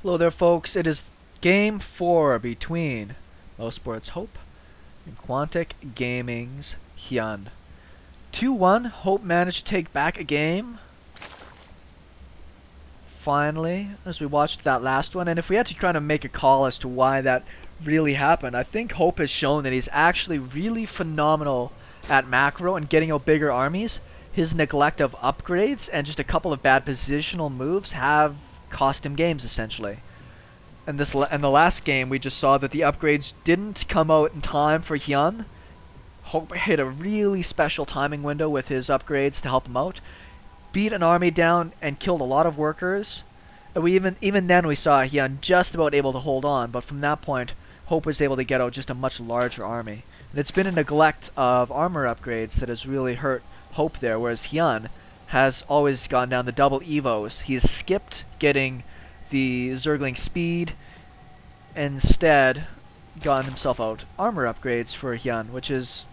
Hello there, folks. It is Game 4 between Mouz Sports' hOpe and Quantic Gaming's Hyun. 2-1. hOpe managed to take back a game. Finally, as we watched that last one. And if we had to try to make a call as to why that really happened, I think hOpe has shown that he's actually really phenomenal at macro and getting out bigger armies. His neglect of upgrades and just a couple of bad positional moves have cost him games, essentially. And the last game, we just saw that the upgrades didn't come out in time for Hyun. hOpe hit a really special timing window with his upgrades to help him out. Beat an army down and killed a lot of workers. And even then we saw Hyun just about able to hold on, but from that point, hOpe was able to get out just a much larger army. And it's been a neglect of armor upgrades that has really hurt hOpe there, whereas Hyun has always gone down the double evos. He's skipped getting the Zergling speed, instead gotten himself out armor upgrades for Hyun, which is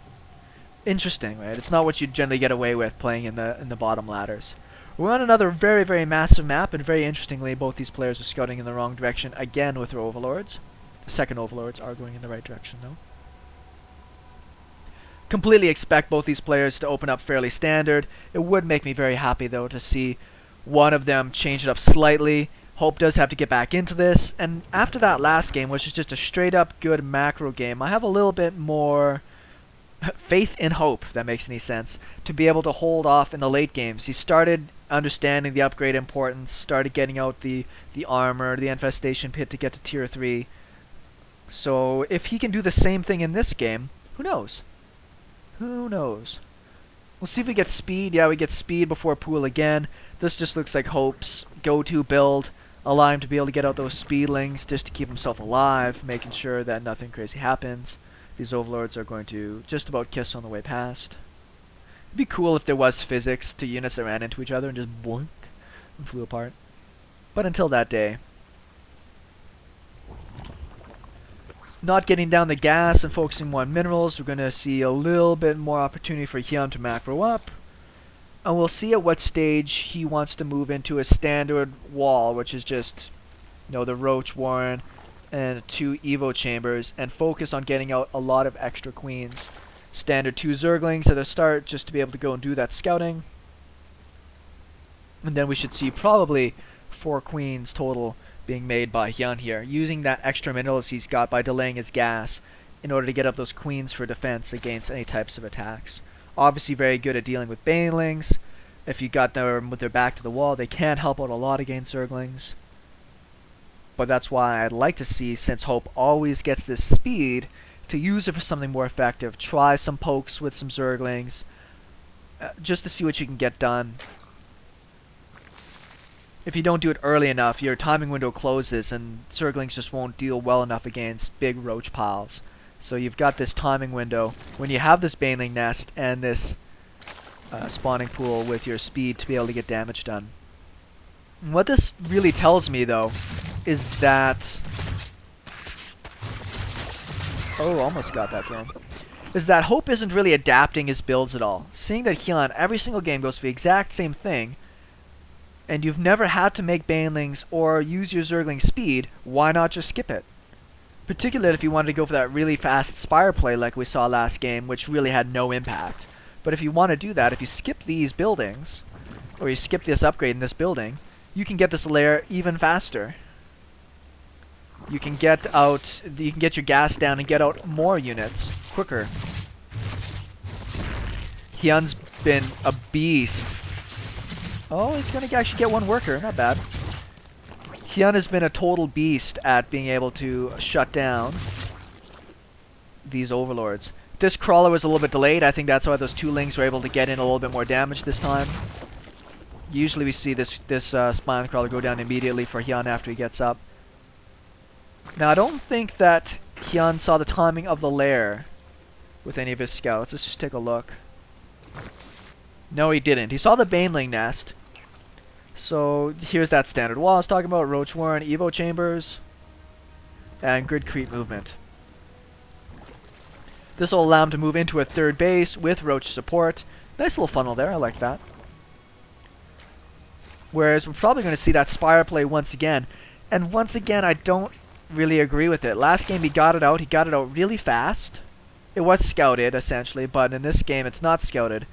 interesting, right? It's not what you generally get away with playing in the bottom ladders. We're on another very, very massive map, and very interestingly, both these players are scouting in the wrong direction again with their overlords. The second overlords are going in the right direction, though. Completely expect both these players to open up fairly standard. It would make me very happy, though, to see one of them change it up slightly. hOpe does have to get back into this, and after that last game, which is just a straight up good macro game, I have a little bit more faith in hOpe, if that makes any sense, to be able to hold off in the late games. He started understanding the upgrade importance, started getting out the armor, the infestation pit to get to tier 3. So if he can do the same thing in this game, who knows? Who knows? We'll see if we get speed. Yeah, we get speed before pool again. This just looks like hOpe's go-to build. Allow him to be able to get out those speedlings just to keep himself alive, making sure that nothing crazy happens. These overlords are going to just about kiss on the way past. It'd be cool if there was physics to units that ran into each other and just boink and flew apart. But until that day, not getting down the gas and focusing more on minerals, we're going to see a little bit more opportunity for Hyun to macro up. And we'll see at what stage he wants to move into a standard wall, which is just, you know, the Roach Warren and 2 Evo chambers, and focus on getting out a lot of extra queens. Standard 2 Zerglings at the start, just to be able to go and do that scouting. And then we should see probably 4 queens total being made by Hyun here, using that extra minerals he's got by delaying his gas in order to get up those queens for defense against any types of attacks. Obviously very good at dealing with banelings. If you got them with their back to the wall, they can help out a lot against Zerglings. But that's why I'd like to see, since hOpe always gets this speed, to use it for something more effective. Try some pokes with some Zerglings, just to see what you can get done. If you don't do it early enough, your timing window closes and Zerglings just won't deal well enough against big roach piles. So you've got this timing window when you have this baneling nest and this spawning pool with your speed to be able to get damage done. And what this really tells me, though, is that... Oh, almost got that wrong. Is that hOpe isn't really adapting his builds at all. Seeing that Hyun, every single game goes for the exact same thing, and you've never had to make banelings or use your Zergling speed, why not just skip it? Particularly if you wanted to go for that really fast Spire play like we saw last game, which really had no impact. But if you want to do that, if you skip these buildings, or you skip this upgrade in this building, you can get this layer even faster. You can get your gas down and get out more units quicker. Hyun's been a beast. Oh, he's going to actually get one worker. Not bad. Hyun has been a total beast at being able to shut down these overlords. This crawler was a little bit delayed. I think that's why those 2 lings were able to get in a little bit more damage this time. Usually we see this spine crawler go down immediately for Hyun after he gets up. Now I don't think that Hyun saw the timing of the lair with any of his scouts. Let's just take a look. No, he didn't. He saw the baneling nest. So here's that standard wall I was talking about, Roach Warren, Evo chambers, and grid creep movement. This will allow him to move into a third base with Roach support. Nice little funnel there, I like that. Whereas we're probably going to see that Spire play once again. And once again, I don't really agree with it. Last game he got it out. He got it out really fast. It was scouted, essentially, but in this game it's not scouted.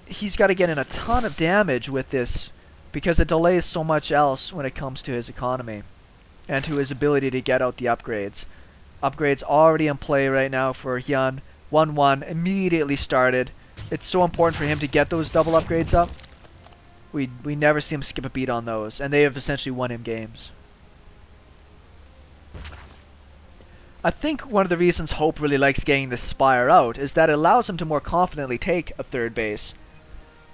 He's got to get in a ton of damage with this because it delays so much else when it comes to his economy and to his ability to get out the upgrades. Upgrades already in play right now for Hyun. 1-1 immediately started. It's so important for him to get those double upgrades up. We never see him skip a beat on those, and they have essentially won him games. I think one of the reasons hOpe really likes getting this Spire out is that it allows him to more confidently take a third base.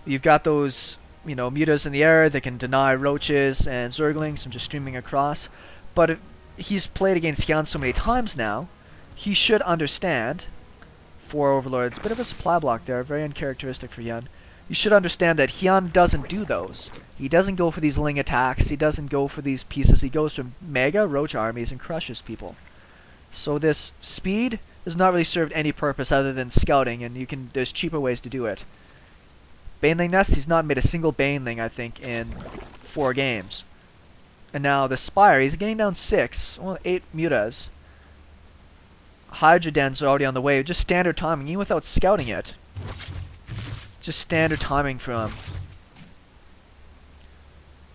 You've got those, you know, mutas in the air that can deny roaches and zerglings from just streaming across. But if he's played against Hyun so many times now, he should understand. 4 overlords, bit of a supply block there, very uncharacteristic for Hyun. You should understand that Hyun doesn't do those. He doesn't go for these Ling attacks, he doesn't go for these pieces, he goes for mega roach armies and crushes people. So this speed has not really served any purpose other than scouting, and there's cheaper ways to do it. Baneling Nest, he's not made a single Baneling, I think, in 4 games. And now the Spire, he's getting down 6, well, 8 mutas. Hydra Dens are already on the way, just standard timing, even without scouting it. Just standard timing for him.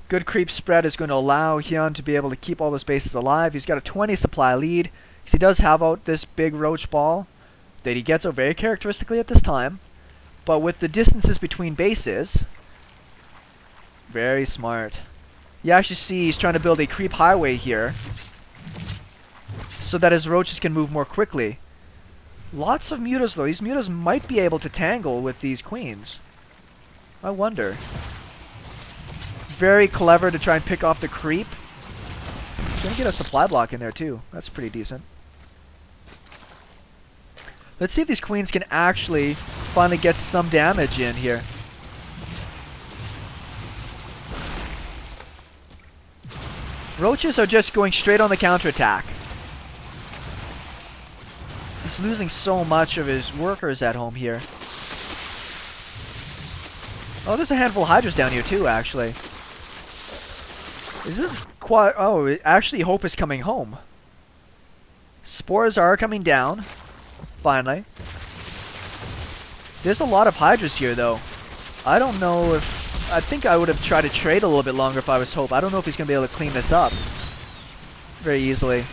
Good creep spread is going to allow Hyun to be able to keep all those bases alive. He's got a 20 supply lead. So he does have out this big roach ball that he gets out very characteristically at this time. But with the distances between bases, very smart. You actually see he's trying to build a creep highway here so that his roaches can move more quickly. Lots of mutas though. These mutas might be able to tangle with these queens. I wonder. Very clever to try and pick off the creep. He's gonna get a supply block in there too. That's pretty decent. Let's see if these queens can actually finally get some damage in here. Roaches are just going straight on the counterattack. He's losing so much of his workers at home here. Oh, there's a handful of Hydras down here too, actually. Is this quite... Oh, actually hOpe is coming home. Spores are coming down. Finally. There's a lot of Hydras here, though. I don't know if... I think I would have tried to trade a little bit longer if I was hOpe. I don't know if he's going to be able to clean this up very easily.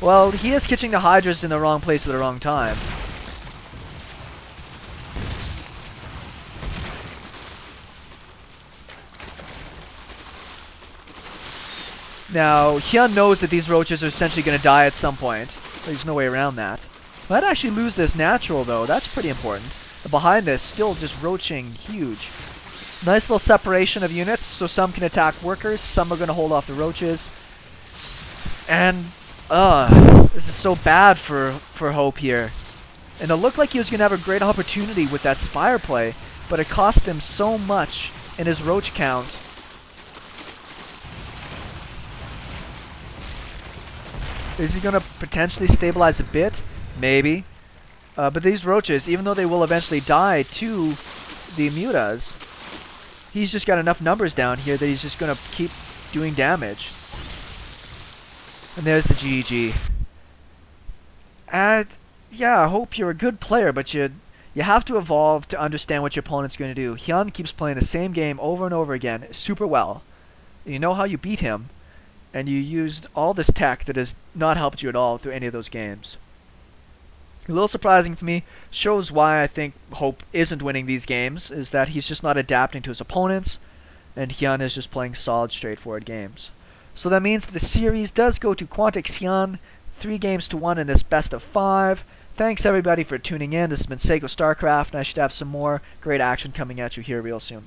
Well, he is catching the Hydras in the wrong place at the wrong time. Now, Hyun knows that these roaches are essentially going to die at some point. There's no way around that. Might actually lose this natural, though. That's pretty important. And behind this, still just roaching huge. Nice little separation of units, so some can attack workers, some are going to hold off the roaches. And, this is so bad for hOpe here. And it looked like he was going to have a great opportunity with that Spire play, but it cost him so much in his roach count. Is he going to potentially stabilize a bit? Maybe. But these roaches, even though they will eventually die to the mutas, he's just got enough numbers down here that he's just going to keep doing damage. And there's the GG. And yeah, I hope you're a good player, but you have to evolve to understand what your opponent's going to do. Hyun keeps playing the same game over and over again super well. You know how you beat him, and you used all this tech that has not helped you at all through any of those games. A little surprising for me, shows why I think hOpe isn't winning these games, is that he's just not adapting to his opponents, and Hyun is just playing solid, straightforward games. So that means that the series does go to Quantic Hyun, 3-1 in this best of 5. Thanks everybody for tuning in. This has been SeKo Starcraft, and I should have some more great action coming at you here real soon.